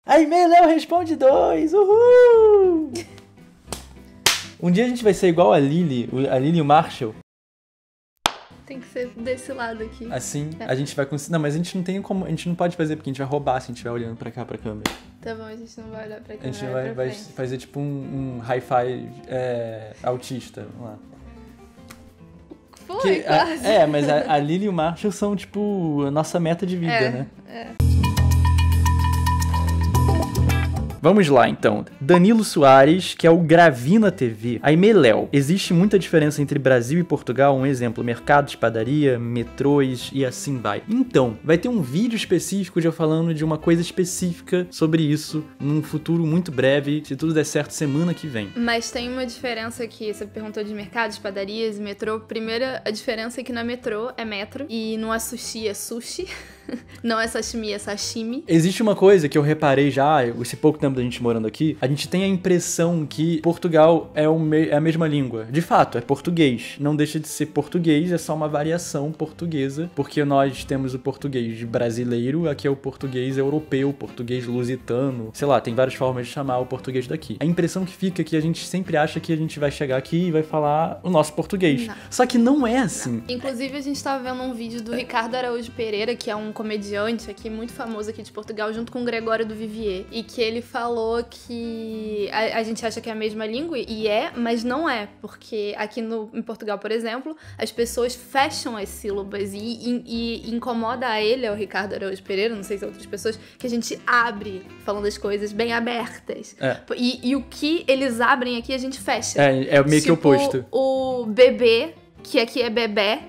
Aí Meléu responde 2, uhul! Um dia a gente vai ser igual a Lily e o Marshall. Tem que ser desse lado aqui. Assim, a gente vai conseguir... Não, mas a gente não tem como... A gente não pode fazer, porque a gente vai roubar se a gente estiver olhando pra cá, pra câmera. Tá bom, a gente não vai olhar pra câmera. A gente vai fazer tipo um hi-fi autista. Vamos lá. Foi, quase. Mas a Lily e o Marshall são, tipo, a nossa meta de vida, né? Vamos lá, então. Danilo Soares, que é o Gravina TV. Aí, Meléu. Existe muita diferença entre Brasil e Portugal? Um exemplo, mercados, padaria, metrôs e assim vai. Então, vai ter um vídeo específico de eu falando de uma coisa específica sobre isso num futuro muito breve, se tudo der certo, semana que vem. Mas tem uma diferença aqui. Você perguntou de mercados, padarias e metrô. Primeira, a diferença é que na metrô é metro e não é sushi, é sushi. Não é sashimi, é sashimi. Existe uma coisa que eu reparei já, esse pouco tempo da gente morando aqui, a gente tem a impressão que Portugal é a mesma língua. De fato, é português. Não deixa de ser português, é só uma variação portuguesa, porque nós temos o português brasileiro, aqui é o português europeu, português lusitano, sei lá, tem várias formas de chamar o português daqui. A impressão que fica é que a gente sempre acha que a gente vai chegar aqui e vai falar o nosso português. Não. Só que não é assim. Não. Inclusive, a gente tava vendo um vídeo do Ricardo Araújo Pereira, que é um comediante aqui, muito famoso aqui de Portugal, junto com o Gregório do Vivier, e que ele falou que a gente acha que é a mesma língua, e mas não é, porque aqui em Portugal, por exemplo, as pessoas fecham as sílabas e incomoda a ele, ao Ricardo Araújo Pereira, não sei se outras pessoas, que a gente abre, falando as coisas bem abertas. E o que eles abrem aqui, a gente fecha. É meio que oposto. O bebê, que aqui é bebê,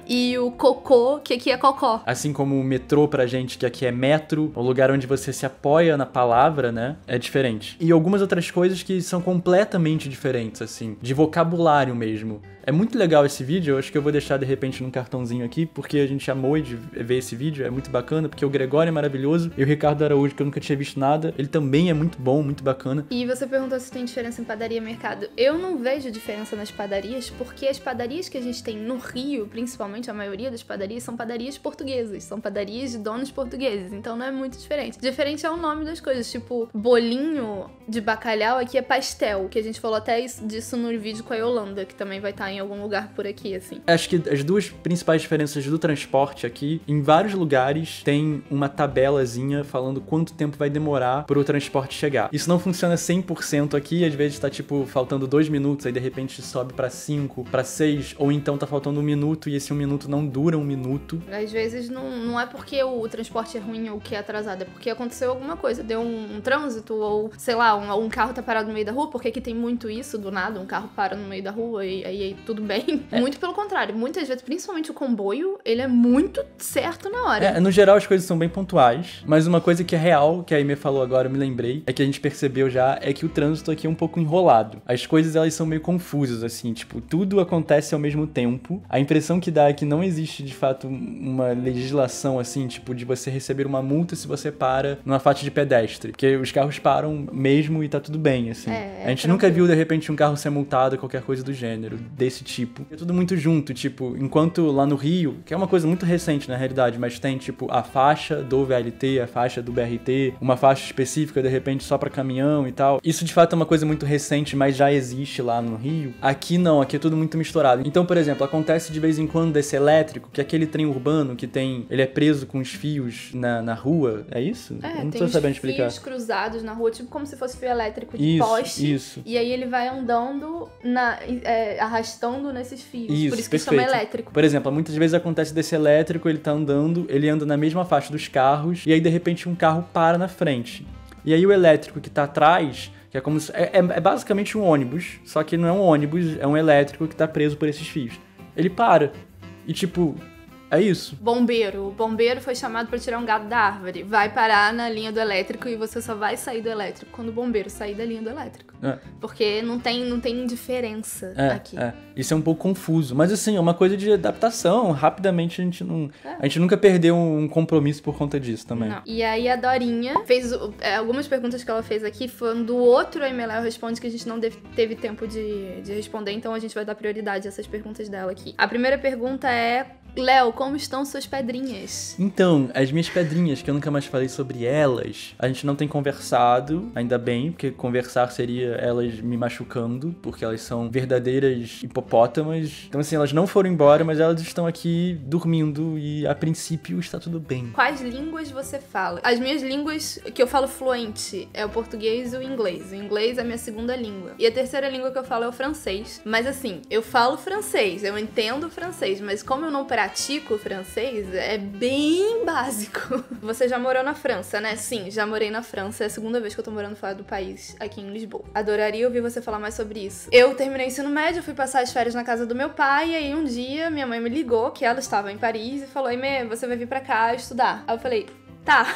e o cocô, que aqui é cocó. Assim como o metrô pra gente, que aqui é metro, o lugar onde você se apoia na palavra, né, é diferente. E algumas outras coisas que são completamente diferentes, assim, de vocabulário mesmo. É muito legal esse vídeo, eu acho que eu vou deixar de repente num cartãozinho aqui, porque a gente amou de ver esse vídeo, é muito bacana, porque o Gregório é maravilhoso, e o Ricardo Araújo, que eu nunca tinha visto nada, ele também é muito bom, muito bacana. E você perguntou se tem diferença em padaria e mercado. Eu não vejo diferença nas padarias, porque as padarias que a gente tem no Rio, principalmente a maioria das padarias, são padarias portuguesas, são padarias de donos portugueses, então não é muito diferente. Diferente é o nome das coisas, tipo, bolinho de bacalhau aqui é pastel, que a gente falou até disso no vídeo com a Yolanda, que também vai estar em algum lugar por aqui, assim. Acho que as duas principais diferenças do transporte aqui, em vários lugares tem uma tabelazinha falando quanto tempo vai demorar pro transporte chegar. Isso não funciona 100% aqui, às vezes tá tipo faltando 2 minutos, aí de repente sobe pra 5, pra 6, ou então tá faltando 1 minuto e esse 1 minuto não dura 1 minuto. Às vezes não é porque o transporte é ruim ou que é atrasado, é porque aconteceu alguma coisa, deu um trânsito ou, sei lá, um carro tá parado no meio da rua, porque aqui tem muito isso, do nada, um carro para no meio da rua e aí tudo bem. Muito pelo contrário, muitas vezes, principalmente o comboio, ele é muito certo na hora. No geral as coisas são bem pontuais, mas uma coisa que é real, que a Aimee falou agora, eu me lembrei, é que a gente percebeu já, é que o trânsito aqui é um pouco enrolado. As coisas, elas são meio confusas, assim, tipo, tudo acontece ao mesmo tempo. A impressão que dá é que não existe, de fato, uma legislação, assim, tipo, de você receber uma multa se você para numa faixa de pedestre, porque os carros param mesmo e tá tudo bem, assim. A gente nunca viu, de repente, um carro ser multado, qualquer coisa do gênero, desse tipo. É tudo muito junto, tipo, enquanto lá no Rio, que é uma coisa muito recente na realidade, mas tem, tipo, a faixa do VLT, a faixa do BRT, uma faixa específica, de repente, só pra caminhão e tal. Isso, de fato, é uma coisa muito recente, mas já existe lá no Rio. Aqui não, aqui é tudo muito misturado. Então, por exemplo, acontece de vez em quando desse elétrico, que é aquele trem urbano que tem, ele é preso com os fios na rua, é isso? Eu não tô sabendo explicar. Fios cruzados na rua, tipo como se fosse fio elétrico de poste. Isso. E aí ele vai andando, arrastando nesses fios. Por isso que perfeito. chama elétrico. Por exemplo, muitas vezes acontece desse elétrico, ele tá andando, ele anda na mesma faixa dos carros, e aí de repente um carro para na frente. E aí o elétrico que tá atrás, que é como se, é basicamente um ônibus, só que não é um ônibus, é um elétrico que tá preso por esses fios. Ele para. E tipo, é isso. Bombeiro. O bombeiro foi chamado pra tirar um gato da árvore. Vai parar na linha do elétrico e você só vai sair do elétrico quando o bombeiro sair da linha do elétrico. Porque não tem diferença aqui. Isso é um pouco confuso. Mas assim, é uma coisa de adaptação. Rapidamente a gente nunca perdeu um compromisso por conta disso também. Não. E aí a Dorinha fez algumas perguntas que ela fez aqui foram do outro Meléu Responde que a gente não teve tempo de responder, então a gente vai dar prioridade a essas perguntas dela aqui. A primeira pergunta é: Léo, como estão suas pedrinhas? Então, as minhas pedrinhas, que eu nunca mais falei sobre elas, a gente não tem conversado, ainda bem, porque conversar seria elas me machucando, porque elas são verdadeiras hipopótamas. Então, assim, elas não foram embora, mas elas estão aqui dormindo e, a princípio, está tudo bem. Quais línguas você fala? As minhas línguas que eu falo fluente é o português e o inglês. O inglês é a minha segunda língua. E a terceira língua que eu falo é o francês. Mas, assim, eu falo francês, eu entendo francês, mas como eu não pratico francês, é bem básico. Você já morou na França, né? Sim, já morei na França. É a segunda vez que eu tô morando fora do país, aqui em Lisboa. Adoraria ouvir você falar mais sobre isso. Eu terminei o ensino médio, fui passar as férias na casa do meu pai, e aí um dia minha mãe me ligou, que ela estava em Paris, e falou: Aimee, você vai vir pra cá estudar. Aí eu falei: tá.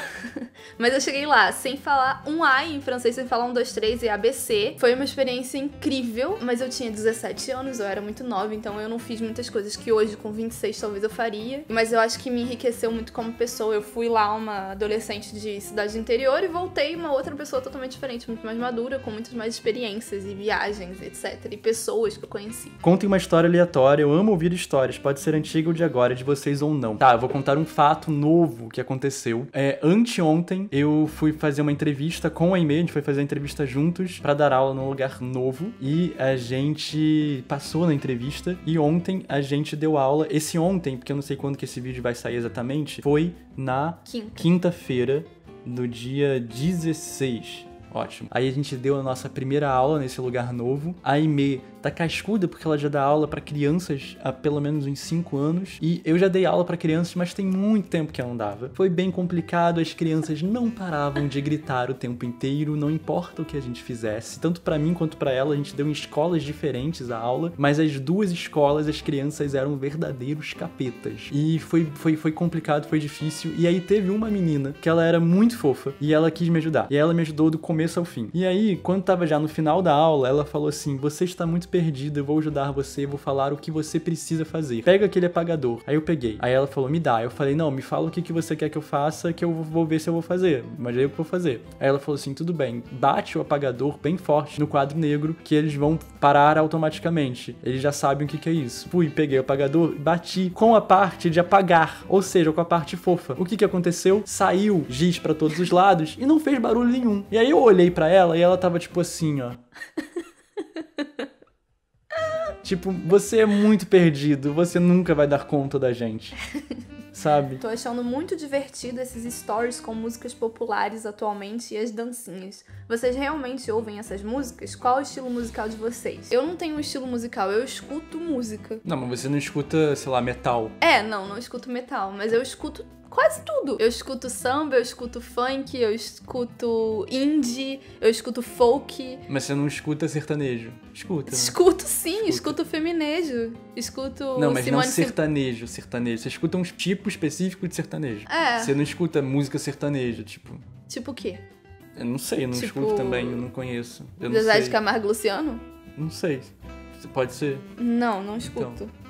Mas eu cheguei lá sem falar um A em francês, sem falar 1, 2, 3 e ABC. Foi uma experiência incrível, mas eu tinha 17 anos, eu era muito nova, então eu não fiz muitas coisas que hoje, com 26, talvez eu faria. Mas eu acho que me enriqueceu muito como pessoa. Eu fui lá uma adolescente de cidade do interior e voltei uma outra pessoa totalmente diferente, muito mais madura, com muitas mais experiências e viagens, etc. E pessoas que eu conheci. Contem uma história aleatória, eu amo ouvir histórias, pode ser antiga ou de agora, de vocês ou não. Tá, eu vou contar um fato novo que aconteceu. Anteontem, eu fui fazer uma entrevista com a Aimee, a gente foi fazer a entrevista juntos pra dar aula num lugar novo, e a gente passou na entrevista, e ontem a gente deu aula. Esse ontem, porque eu não sei quando que esse vídeo vai sair exatamente, foi na quinta-feira, do dia 16. Ótimo. Aí a gente deu a nossa primeira aula nesse lugar novo. A Aimee tá cascuda porque ela já dá aula pra crianças há pelo menos uns 5 anos. E eu já dei aula pra crianças, mas tem muito tempo que eu não dava. Foi bem complicado, as crianças não paravam de gritar o tempo inteiro, não importa o que a gente fizesse. Tanto pra mim quanto pra ela, a gente deu em escolas diferentes a aula, mas as duas escolas, as crianças eram verdadeiros capetas. E foi complicado, foi difícil. E aí teve uma menina que ela era muito fofa e ela quis me ajudar. E ela me ajudou do começo ao fim. E aí, quando tava já no final da aula, ela falou assim: você está muito perdido, eu vou ajudar você, vou falar o que você precisa fazer. Pega aquele apagador. Aí eu peguei. Aí ela falou: me dá. Eu falei: não, me fala o que você quer que eu faça, que eu vou ver se eu vou fazer. Mas aí eu vou fazer. Aí ela falou assim: tudo bem, bate o apagador bem forte no quadro negro, que eles vão parar automaticamente. Eles já sabem o que é isso. Fui, peguei o apagador e bati com a parte de apagar, ou seja, com a parte fofa. O que aconteceu? Saiu giz pra todos os lados e não fez barulho nenhum. E aí eu olhei pra ela e ela tava tipo assim, ó. Tipo, você é muito perdido, você nunca vai dar conta da gente, sabe? Tô achando muito divertido esses stories com músicas populares atualmente e as dancinhas. Vocês realmente ouvem essas músicas? Qual é o estilo musical de vocês? Eu não tenho um estilo musical, eu escuto música. Não, mas você não escuta, sei lá, metal. Não escuto metal, mas eu escuto quase tudo. Eu escuto samba, eu escuto funk, eu escuto indie, eu escuto folk. Mas você não escuta sertanejo? Escuta, né? Escuto sim, escuto feminejo. Escuto Não, mas Simone não sertanejo. Você escuta um tipo específico de sertanejo. É. Você não escuta música sertaneja, tipo... Tipo o quê? Eu não sei, eu não escuto também, eu não conheço. Eu não Zezé sei. de Camargo e Luciano? Não sei. Pode ser. Não escuto. Então.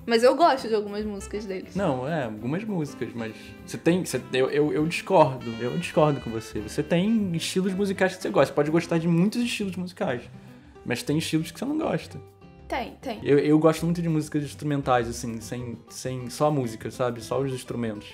Mas eu gosto de algumas músicas deles. Não, algumas músicas, mas você tem... Eu discordo. Eu discordo com você. Você tem estilos musicais que você gosta. Você pode gostar de muitos estilos musicais, mas tem estilos que você não gosta. Tem. Eu gosto muito de músicas instrumentais, assim, sem só a música, sabe? Só os instrumentos.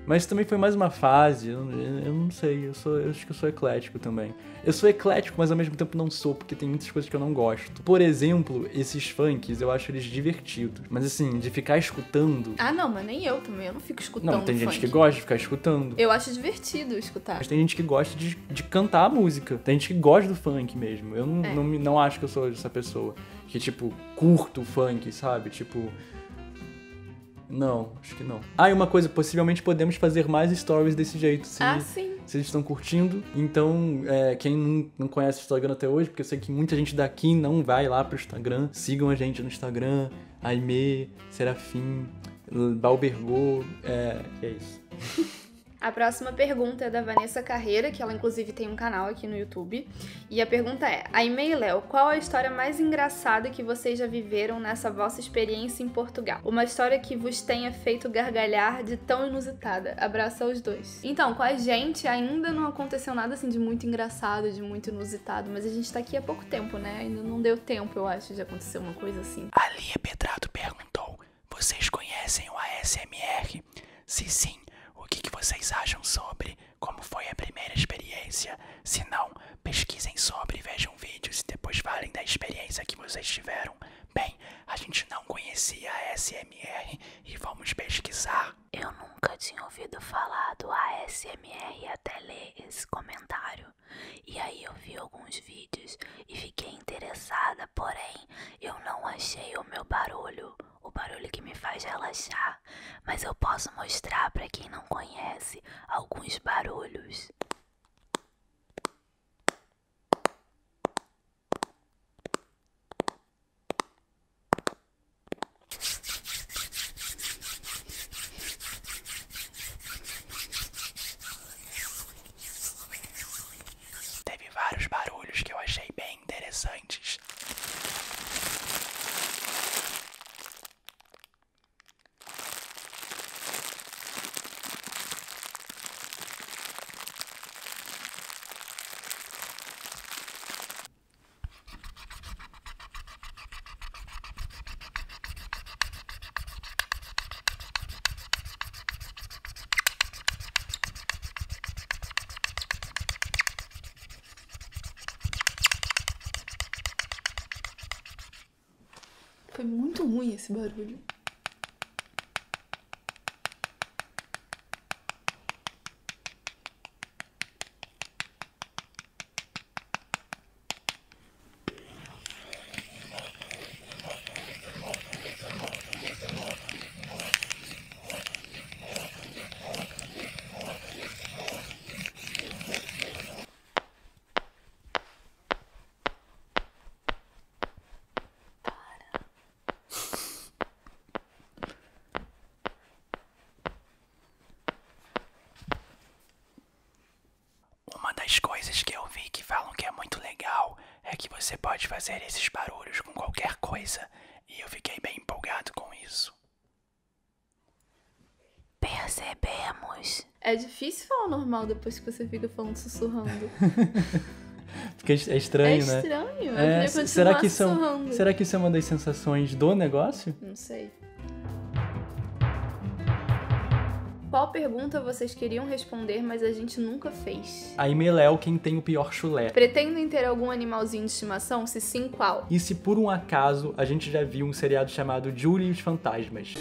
Mas também foi mais uma fase, eu não sei, eu acho que eu sou eclético também. Eu sou eclético, mas ao mesmo tempo não sou, porque tem muitas coisas que eu não gosto. Por exemplo, esses funks, eu acho eles divertidos. Mas assim, de ficar escutando... Ah, não, mas nem eu também, eu não fico escutando Não, tem gente funk. que gosta de ficar escutando. Eu acho divertido escutar. Mas tem gente que gosta de cantar a música. Tem gente que gosta do funk mesmo. Eu não acho que eu sou essa pessoa que, tipo, curto o funk, sabe? Tipo... Não, acho que não. E uma coisa, possivelmente podemos fazer mais stories desse jeito. Sim. Se eles estão curtindo. Então, quem não conhece o Instagram até hoje, porque eu sei que muita gente daqui não vai lá pro Instagram, sigam a gente no Instagram, Aimee, Serafim, Balbergô, é isso. A próxima pergunta é da Vanessa Carreira, que ela inclusive tem um canal aqui no YouTube. E a pergunta é: Aimee e Léo, qual a história mais engraçada que vocês já viveram nessa vossa experiência em Portugal? Uma história que vos tenha feito gargalhar de tão inusitada. Abraço aos dois. Então, com a gente ainda não aconteceu nada assim de muito engraçado, de muito inusitado, mas a gente tá aqui há pouco tempo, né? Ainda não deu tempo, eu acho, de acontecer uma coisa assim. A Lia Pedrado perguntou: vocês conhecem conhecem o ASMR? Se sim, o que vocês acham sobre? Como foi a primeira experiência? Se não, pesquisem sobre, vejam vídeos e depois falem da experiência que vocês tiveram. Bem, a gente não conhecia a ASMR e vamos pesquisar. Eu nunca tinha ouvido falar do ASMR até ler esse comentário. E aí eu vi alguns vídeos e fiquei interessada, porém eu não achei o meu barulho, o barulho que me faz relaxar. Mas eu posso mostrar para quem não conhece alguns barulhos. Teve vários barulhos que eu achei bem interessantes. Foi muito ruim esse barulho. Uma das coisas que eu vi que falam que é muito legal é que você pode fazer esses barulhos com qualquer coisa. E eu fiquei bem empolgado com isso. Percebemos. É difícil falar normal depois que você fica falando sussurrando. É estranho, né? É estranho. Eu É, queria será continuar que sussurrando. será que isso é uma das sensações do negócio? Não sei. Qual pergunta vocês queriam responder, mas a gente nunca fez? A Imeléu quem tem o pior chulé. Pretendem ter algum animalzinho de estimação? Se sim, qual? E se por um acaso a gente já viu um seriado chamado Julie e os Fantasmas?